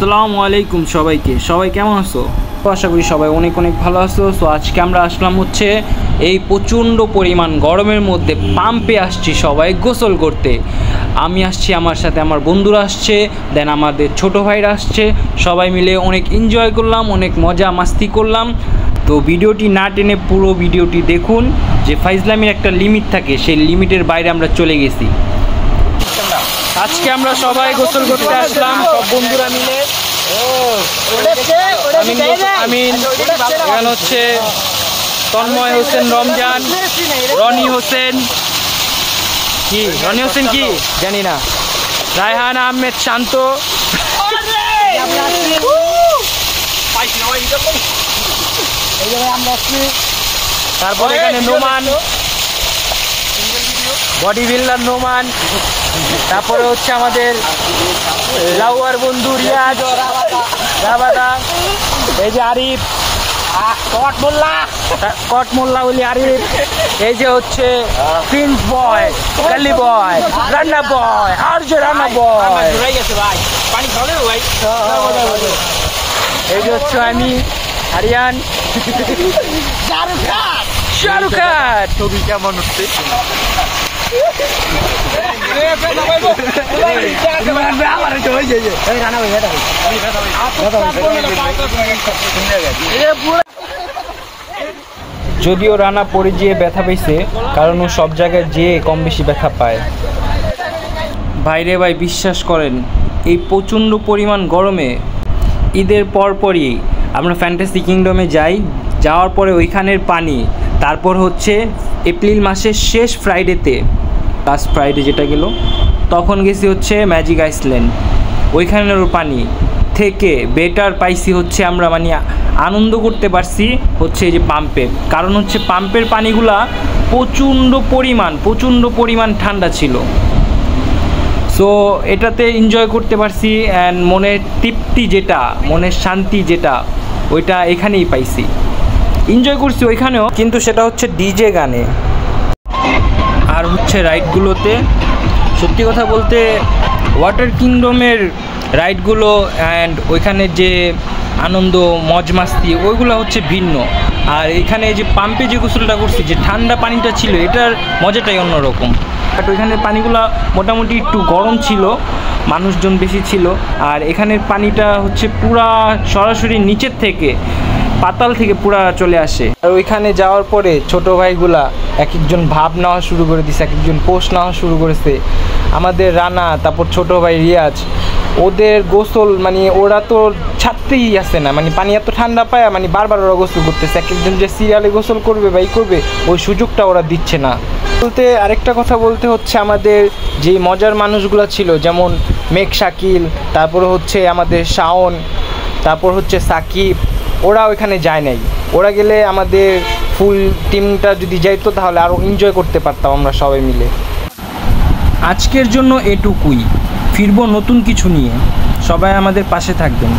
আসসালামু আলাইকুম সবাইকে। সবাই কেমন আছো? আশা করি সবাই অনেক অনেক ভালো আছো। সো আজকে আমরা আসলাম হচ্ছে এই প্রচণ্ড পরিমাণ গরমের মধ্যে পাম্পে আসছি সবাই গোসল করতে। আমি আসছি, আমার সাথে আমার বন্ধুরা আসছে, দেন আমাদের ছোটো ভাইরা আসছে। সবাই মিলে অনেক এনজয় করলাম, অনেক মজা মাস্তি করলাম। তো ভিডিওটি না টেনে পুরো ভিডিওটি দেখুন। যে ফাইজলামির একটা লিমিট থাকে, সেই লিমিটের বাইরে আমরা চলে গেছি। আজকে আমরা সবাই গোসল করতে আসলাম, সব বন্ধুরা মিলে। আমিন, এখানে হচ্ছে তন্ময় হোসেন, রমজান, রনি হোসেন কি জানি না, রায়হান আহমেদ শান্ত, তারপরে এখানে নোমান, বডি বিল্ডার নোমান, তারপরে হচ্ছে আমাদের লাউয়ার বন্ধু রিয়াজ, রাবাদা, এই যে আরিফ, কট মোল্লা বলি আরিফ, এই যে হচ্ছে প্রিন্স বয়, কালি বয়, রান্না বয়, আর যে রান্না বয়, এই যে হচ্ছে আমি আরিয়ান, শাহরুখ খান। ছবি কেমন হচ্ছে? যদিও রানা পড়ে যেয়ে ব্যথা পেয়েছে, কারণ ও সব জায়গায় যেয়ে কম বেশি ব্যথা পায়। ভাইরে ভাই, বিশ্বাস করেন এই প্রচণ্ড পরিমাণ গরমে ঈদের পরপরই আমরা ফ্যান্টাসি কিংডমে যাই। যাওয়ার পরে ওইখানের পানি, তারপর হচ্ছে এপ্রিল মাসের শেষ ফ্রাইডেতে, লাস্ট ফ্রাইডে যেটা গেল, তখন গেছি হচ্ছে ম্যাজিক আইসল্যান্ড। ওইখানের পানি থেকে বেটার পাইছি হচ্ছে আমরা, মানে আনন্দ করতে পারছি হচ্ছে এই যে পাম্পে। কারণ হচ্ছে পাম্পের পানিগুলা প্রচণ্ড পরিমাণ ঠান্ডা ছিল। সো এটাতে এনজয় করতে পারছি, অ্যান্ড মনের তৃপ্তি যেটা, মনের শান্তি যেটা, ওইটা এখানেই পাইছি। এনজয় করছি ওইখানেও, কিন্তু সেটা হচ্ছে ডিজে গানে আর হচ্ছে রাইডগুলোতে। সত্যি কথা বলতে ওয়াটার কিংডমের রাইডগুলো অ্যান্ড ওইখানে যে আনন্দ মজ মাস্তি, ওইগুলো হচ্ছে ভিন্ন। আর এখানে যে পাম্পে যে গোসলটা করছি, যে ঠান্ডা পানিটা ছিল, এটার মজাটাই অন্যরকম। বাট ওইখানের পানিগুলো মোটামুটি একটু গরম ছিল, মানুষজন বেশি ছিল। আর এখানের পানিটা হচ্ছে পুরা সরাসরি নিচের থেকে, পাতাল থেকে পুরা চলে আসে। আর ওইখানে যাওয়ার পরে ছোটো ভাইগুলা এক একজন ভাব নেওয়া শুরু করে দিছে, এক একজন পোস্ট নেওয়া শুরু করেছে। আমাদের রানা, তারপর ছোটো ভাই রিয়াজ, ওদের গোসল মানে ওরা তো ছাড়তেই আসে না, মানে পানি এত ঠান্ডা পায়, মানে বারবার ওরা গোসল করতেছে। এক একজন যে সিরিয়ালে গোসল করবে বা করবে, ওই সুযোগটা ওরা দিচ্ছে না। বলতে আরেকটা কথা বলতে হচ্ছে, আমাদের যে মজার মানুষগুলো ছিল, যেমন মেঘ শাকিল, তারপর হচ্ছে আমাদের শাওন, তারপর হচ্ছে সাকিব, ওরা ওইখানে যায় নাই। ওরা গেলে আমাদের ফুল টিমটা যদি যাইতো, তাহলে আরও এনজয় করতে পারতাম আমরা সবাই মিলে। আজকের জন্য এটুকুই, ফিরবো নতুন কিছু নিয়ে। সবাই আমাদের পাশে থাকবেন।